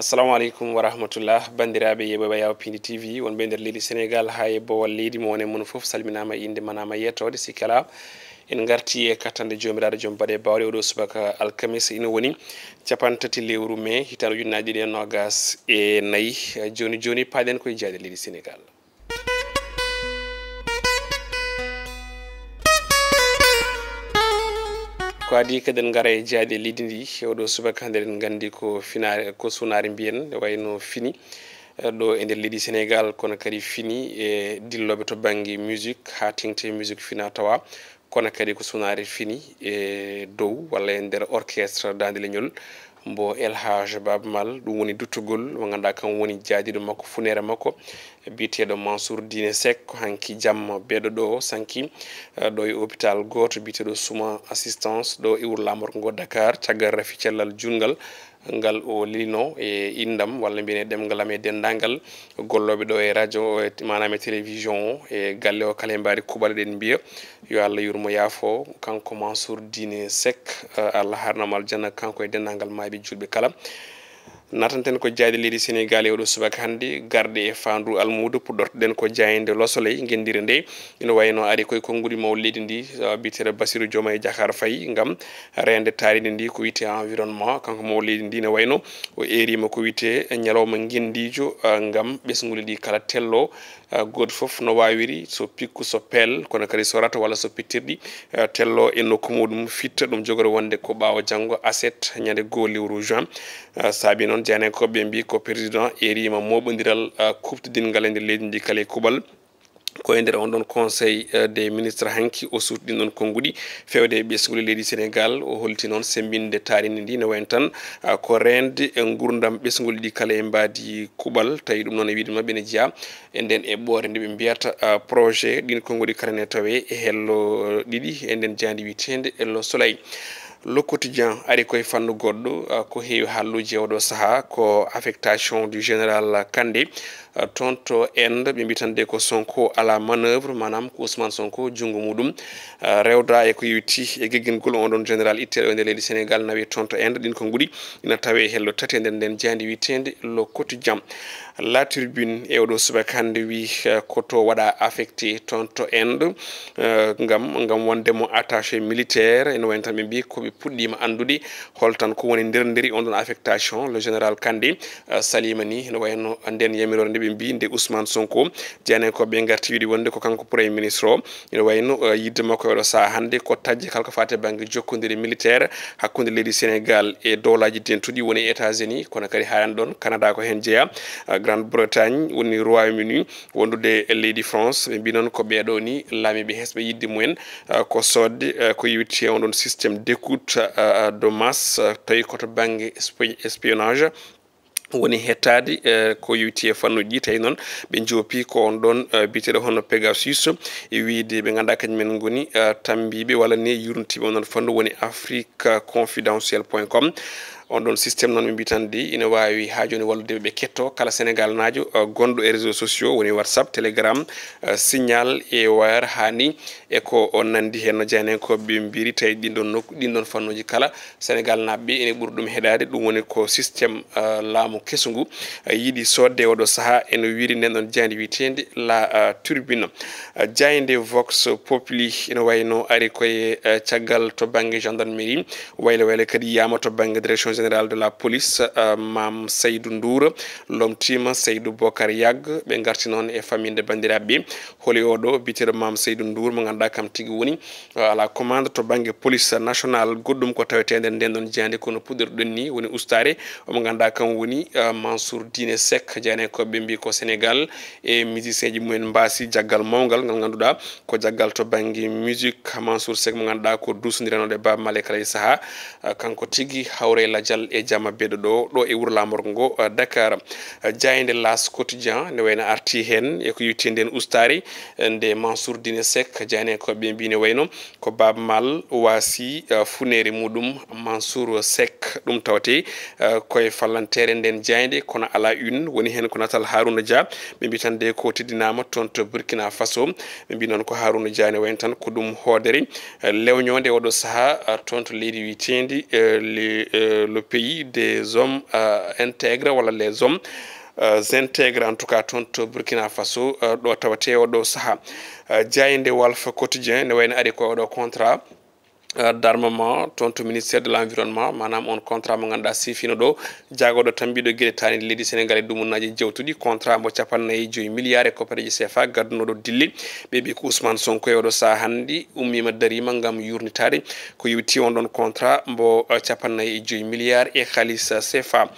assalamu alaikum wa rahmatullah bandiraɓe yeɓoɓe yaw pindi tv wonɓe nder leydi sénégal ha e bowal leydi mo wone mon foof salminama inde manama yettode sikkala en garti e kattande jomiraɗo joom baɗe bawɗe oɗo subaka alkamis ina woni capantati lewru mai hitande ujunnaje ɗiɗi e nogas e nayyi joni joni paɗen koye jaade leydi sénégal. ko adi kaden gara e jaade leydi ndi oɗo subaka hande en gandi ko finare ko sunare mbiyen wayno fini ɗo e nder leydi sénégal kono kadi fini e dilloɓe to banggue musique ha tengte musique fina tawa kono kadi ko sunare fini e dow walla e nder orchestre dande leñol mbo elhage babamal ɗum woni duttugol mo ganduɗa kam woni jaadiɗo makko funere makko biteɗo mansour dine seck ko hanki jamma beɗo ɗo sanki ɗo e hôpital goto biteɗo suma assistance ɗo e wuro lamorgo ngo dakar caggal rafi cellal jungal ngal o lilino e indam walla mbiyene ɗemgal am e dendagal golloɓe ɗo e radio manam e télévision o e galle o kala e mbari kuɓal ɗen mbiya yo Allah yurmo yaafo kanko mansour dine seck Allah harnamo aljanna kanko e dendagal maaɓe julɓe kala natanten ko jaadi leydi sénégal e oɗo subaka hannde garde e fandu almudo puɗɗortoɗen ko jayinde losoley guendire nde ina wayno ari koye konngudi maw leydi ndi biteɗo bassirou diomaye diakhar faye gam rende taaridi ndi ko wiyete environnement kanko maw leydi ndi ne wayno o erima ko wiyete ñalawma guendijo gam ɓesguli ɗi kala tello goto foof no wawiri so pikku so pelle kono kadi so rata walla so pittirɗi tello e nokku muɗum fitta ɗum jogori wonde ko ɓawa janggo aset ñande goo lewru juin saabi noon janenkoɓe mbi ko président erima moɓodiral kuftidingal e nder leydi ndi kala e kuuɓal ko e nder on ɗon conseil des ministres hanki o sutɗin ɗon konngudi fewde e ɓesguli leydi sénégal o holti noon sembinde taaridi ndi ne wayn tan ko rende e gurdam ɓesguli ɗi kala e mbadi kuuɓal tawi ɗum noon e wiide mabɓe ne jeeya e nden e ɓoore nde ɓe mbiyata projet ɗin konngudi kala ne tawe e hello ɗiɗi e nden jandi witede hello soleil. Le quotidien ari koye fannu goɗɗo ko heewi halluji e oɗo saaha ko affectation du général Kandé toon to Inde ɓe mbitande ko Sonko ala manœuvre manam ko Ousmane Sonko junggo muɗum rewda e ko yewti e gueguingol on ɗon général itteɗo e nder leydi sénégal nawi toon to Inde ɗin ko guuɗi ina tawe hello tati e nder nden jandi witede Le Quotidien. La Tribune e oɗo subaka hande wi koto waɗa affecté toon to Inde gam wondemo attaché militaire ene wayno tan ɓe mbi koɓe puɗɗima andude holtan ko woni nderderi on ɗon affectation le général Kandé salima ni ne wayno nden yamirore nde ɓe mbi nde Ousmane Sonko janenkoɓe garti wiide wonde ko kanko premier ministre o ene wayno yidde makko e oɗo saaha hande ko tajje kala ko fate banggue jokkodiri militaire hakkude leydi sénégal e dowlaji dentuɗi woni États-Unis kono kadi haran ɗon Canada ko hen jeeya Grande Bretagne woni Royaume-Uni wondude e leydi France ɓe mbi noon ko ɓeɗo ni laamiɓe hesɓe yidde mumen ko sodde ko yewti on ɗon systéme d'écoute de masse tawi koto banggue espionnage woni hettade ko yewti e fannuji ɗi tawi noon ɓe joopi ko on ɗon biteɗo hono Pegasus e wiide ɓe ganduɗa kañumen goni tambiɓe walla ne yurntiɓe on ɗon fannu woni africaconfidentiel.com on ɗon systéme noon ɓe mbitande ina wawi ha joni wallude ɓe ketto kala sénégal najo gonɗo e réseaux sociaux woni whatsapp telegram signal e wire hani e ko on nandi hen no janenkoɓe mbiri tawi ɗinɗon fannuji kala sénégal naɓɓe ene ɓuuri ɗum heɗade ɗum woni ko systéme laamu kesu ngu yiiɗi sodde oɗo saaha ene wiiri nden ɗon jandi witede La Turbine jayde vox populi ene wayno ari koye caggal to banggue gendarmerie waylo kadi yiyama to banggue direction général de la police Mam Seydou Ndour lomtima Seydou Bokar Yag ɓe garti noon e famille bandiraɓe holi oɗo biteɗo Mam Seydou Ndour mo ganduɗa kam tigui woni ala commande to banggue police national goɗɗum ko tawetede nden ɗon jandi kono puɗɗorɗon ni woni ustare omo ganduɗa kam woni Mansour Dine Seck janenkoɓe mbi ko Sénégal e musicien ji mumen mbasi jaggal mawgal ngal ganduɗa ko jaggal to banggue musique Mansour Seck mo ganduɗa ko dusodiranoɗe Baba Male kala e saaha kanko tigui hawre ladial e jamma beɗo ɗo e wuro lamorgo ngo Dakar jayde L'As Quotidien ne wayno arti hen e ko yewti nden ustari nde Mansour Dine Seck janenkoɓe mbi ne wayno ko Baba Mal wasi funere muɗum Mansour Seck ɗum tawate koye fallantere nden jayde kono ala une woni hen ko natal Harouna Dia ɓe mbi tan de ko teddinama toon to Burkina Faso ɓe mbi noon ko Harouna Dia ne wayno tan ko ɗum hoodere lewñode oɗo saaha toon to leydi witedi le pays des hommes intègres wala les hommes intègres en tout cas toon to Burkina Faso ɗo tawate oɗo saaha jayinde Walf Quotidien ne wayno ari ko oɗo contrat d'armement toon to ministère de l'environnement manam on contrat mo ganduɗa sifino ɗo jagoɗo tambiɗo gueɗe tani leydi Sénégal e ɗumunaji jewtuɗi contrat mo 45 milliards e koppareji CFA gaddunoɗo dilli ɓe ɓi ko Ousmane Sonko e oɗo saaha hanndi ummima darima gam yurnitade ko yewti on ɗon contrat mbo 45 milliards e halis CFA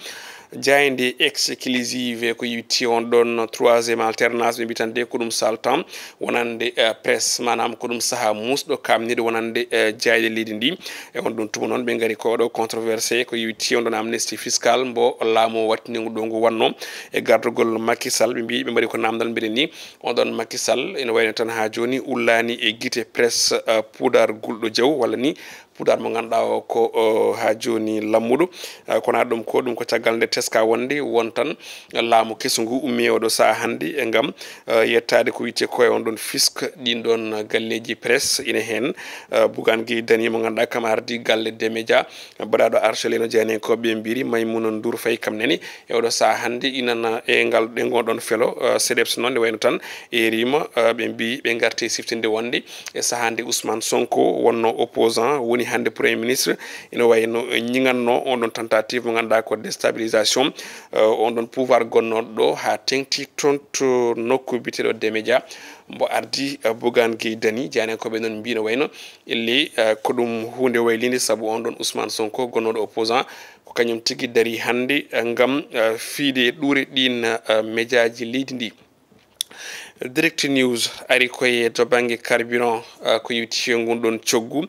jayndi exclusive ko yitti on ɗon troisiéme alternance ɓe mbitande ko ɗum saltan wonande presse manam ko ɗum saaha musɗo kamniɗo wonande jayde leydi ndi e on ɗum tuma noon ɓe gaari ko ɗo controversé ko yitti on ɗon amnesty fiscal mbo laamu wattinigo ɗo ngu wanno e gardugol Macky Sall ɓe mbi ɓe mbaɗi ko namdal mbiɗen ni on ɗon Macky Sall ene wayno tan ha joni ullani e guite presse poudar gulɗo jaw walla ni pudar mo ganduɗa o ko ha joni lammuɗo kono ɗum ko caggal nde teska wonde won tan laamu keso ngu ummi oɗo saaha hannde e gam yettade ko wiite koye on ɗon fisc ɗin ɗon galleji presse ina hen Bougane Gueye Dany mo ganduɗa kam ardi galle des médias baɗaɗo arcelé no jeeyani ko ɓe mbiri Maymouna Ndour Faye kam neni e oɗo saaha hannde inana e ngal ɗe gonɗon felo CDEPS noon ne wayno tan e rima ɓe mbi ɓe garti siftinde wonde e saaha nde Ousmane Sonko wonno opposant woni hande premier ministre ina wayno ñiganno on ɗon tentative mo ganduɗa ko déstabilisation on ɗon pouvoir gonnoɗo ɗo ha tengti toon to nokku biteɗo des médias mbo ardi Bougane Gueye Dany jani koɓe noon mbino wayno illi ko ɗum hunde waylide saabu on ɗon Ousmane Sonko gonnoɗo opposant ko kañum tigui daari hande gam fiide ɗuure ɗin média ji leydi ndi Direct News ari koye to banggue carburant ko yewti gonɗon coggu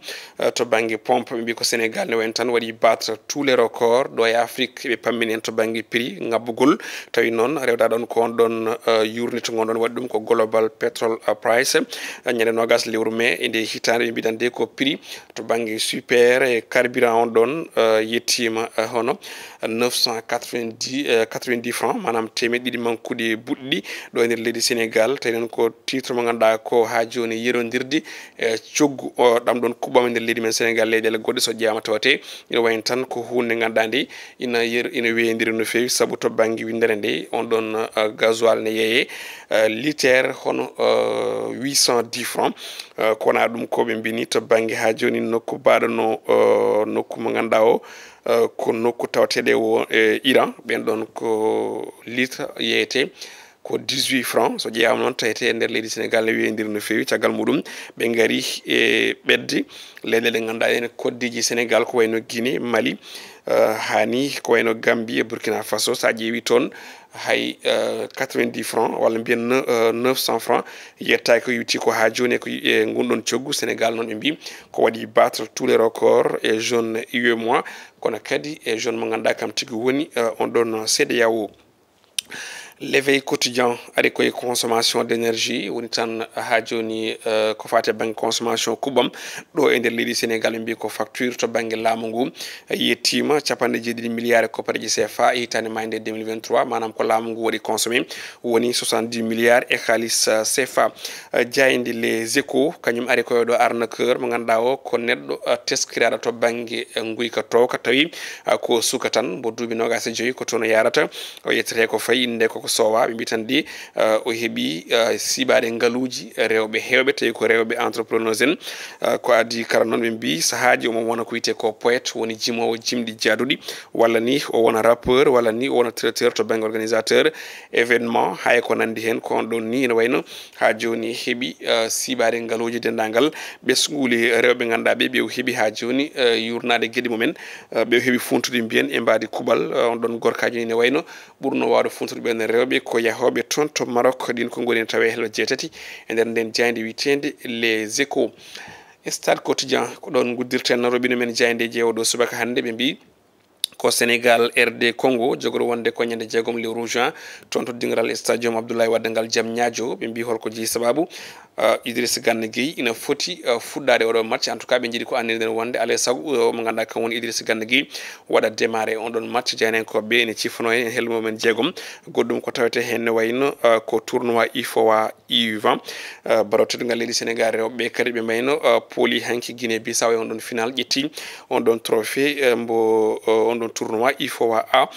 to banggue pompe ɓe mbi ko Sénégal ne wayno tan waɗi battre tous les records ɗo e Afrique ɓe pammini en to banggue prix ngabbugol tawi noon rewɗa ɗon ko on ɗon yurnito gonɗon waɗi ɗum ko global petrol price ñande nogas lewru mai e nde hitande ɓe mbitande ko prix to banggue super e carburant on ɗon yettima hono 990 francs manam temeɗɗe ɗiɗi mankude buɗɗi ɗo e nder leydi Sénégal tawi noon ko titre mo ganduɗa ko ha joni yerodirde coggu ɗam ɗon kuɓɓama nder leydi men Sénégal leyɗele goɗɗe so ƴewama tawate ina wayno tan ko hunde ganduɗa nde ina weydiri no fewi saabu to banggue windere nde on ɗon gasoil ne yeeye litre hono 810 francs kowona ɗum ko ɓe mbini to banggue ha joni nokku baɗano nokku mo ganduɗa o ko nokku tawateɗe o Iran ɓen ɗon ko litre yeyete ko 18 francs so ƴeewama noon tawete e nder leydi Sénégal ne weyodiri no fewi caggal muɗum ɓe gaari e ɓedde leyɗele ɗe ganduɗa ene koddiji Sénégal ko wayno Guinée Mali hani ko wayno Gambie e Burkina Faso sa ƴeewi toon hay 90 francs walla mbiyen 900 francs yettaki ko yewti ko ha joni ko e gonɗon coggu Sénégal noon ɓe mbi ko waɗi battre tous les records e zone UEMOA kono kadi e zone mo ganduɗa kam tigui woni on ɗon CEDEAO L'éveil quotidien ari koye consommation d'énergie woni tan ha joni ko fate banggue consommation kuɓɓam ɗo e nder leydi Sénégal ɓe mbi ko facture to banggue laamu ngu yettima 90 milliards e koppareji CFA e hitande mayde 2023 manam ko laamu ngu waɗi consommé woni 70 milliards e halis CFA jaydi les échos kañum ari koye ɗo arnaqueur mo ganduɗa o ko neɗɗo teskiraɗo to banggue guyka towka tawi ko suka tan mbo duuɓi 25 ko toon yarata o yettete ko fayi inde koko sowa ɓe mbi tan di o heeɓi siɓade ngaaluji rewɓe hewɓe tawi ko rewɓe entrepreneurs en ko adi kala noon ɓe mbi sahaji omo wona ko wiyete ko poète woni jimowo jimɗi jaaduɗi walla ni o wona rappeur walla ni o wona traiteur to banggue organisateur événement hay ko nandi hen ko on ɗon ni ene wayno ha joni heeɓi siɓade ngaaluji dendagal ɓesguli rewɓe ganduɗa ɓe o heeɓi ha joni yurnade gueɗe mumen ɓe heeɓi funtude mbiyen e mbadi kuuɓal on ɗon gorkaji ni ne wayno ɓurno wawde funtude ɓen rewɓe ko yahoɓe toon to Maroc ɗin ko goni tawe hello jeetati e nder nden jayde witende les échos Stade Quotidien ko ɗon guddirten robino men jayde jeewoɗo subaka hande ɓe mbi ko Sénégal RD Congo jogoro wonde ko ñande jeegom lewru juin toon to dingiral stadium Abdoulaye Wade ngal jaam ñaajo ɓe mbi holko jeeyi sababu Idrissa Gana Gueye ina foti fuɗɗade oɗo match en tout cas ɓe jiiɗi ko anndirden wonde alay saago mo ganduɗa kam woni Idrissa Gana Gueye waɗa démarré on ɗon match jeynenkoɓe ene ciffano en helmo men jeegom goɗɗum ko tawete hen ne wayno ko tournoi IFOA U20 baroteɗo ngal leydi Sénégal rewɓe kadi ɓe mayno pooli hanki Guinée Bissau e on ɗon final ƴetti on ɗon trophée mbo on on tournoi IFOA A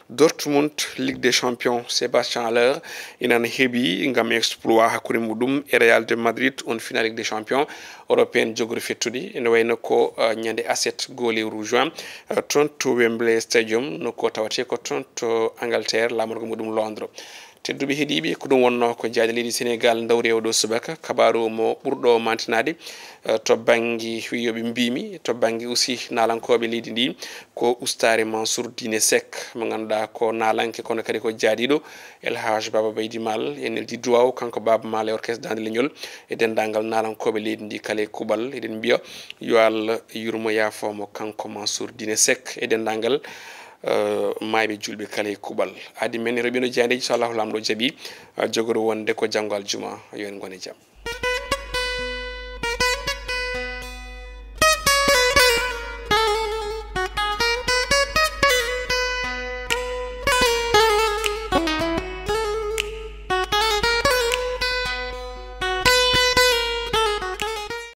Dortmund Ligue des Champions Sébastien Haller ina hebi ngam exploit hakuri mudum e Real de Madrid on finale Ligue des Champions européenne jogori fettudi ene wayno ko nyande asset gole rouge ton to Wembley Stadium no ko tawate ko ton to Angleterre lamorgo mudum Londres tedduɓe heeɗiɓe ko ɗum wonno ko jaade leydi Sénégal dawri o ɗo subaka kabaru mo ɓurɗo mantinade to banggue wiyoɓe mbimi to banggue aussi nalankoɓe leydi ndi ko ustare Mansour Dine Seck mo ganduɗa ko nalanke kono kadi ko jaadiɗo El Hadj Baba Baydi Mal en eldi duwaw kanko Baba Mal e orchestre Dande Leñol e dendagal nalankoɓe leydi ndi kala kuɓal eɗen mbiya yo Allah yurmo yafomo kanko Mansour Dine Seck e dendagal mayɓe julɓe kala e kuɓal adi men reɓino jaandeji so Allahu lamɗo jaaɓi jogori wonde ko janggo aljuma yo en gone jaam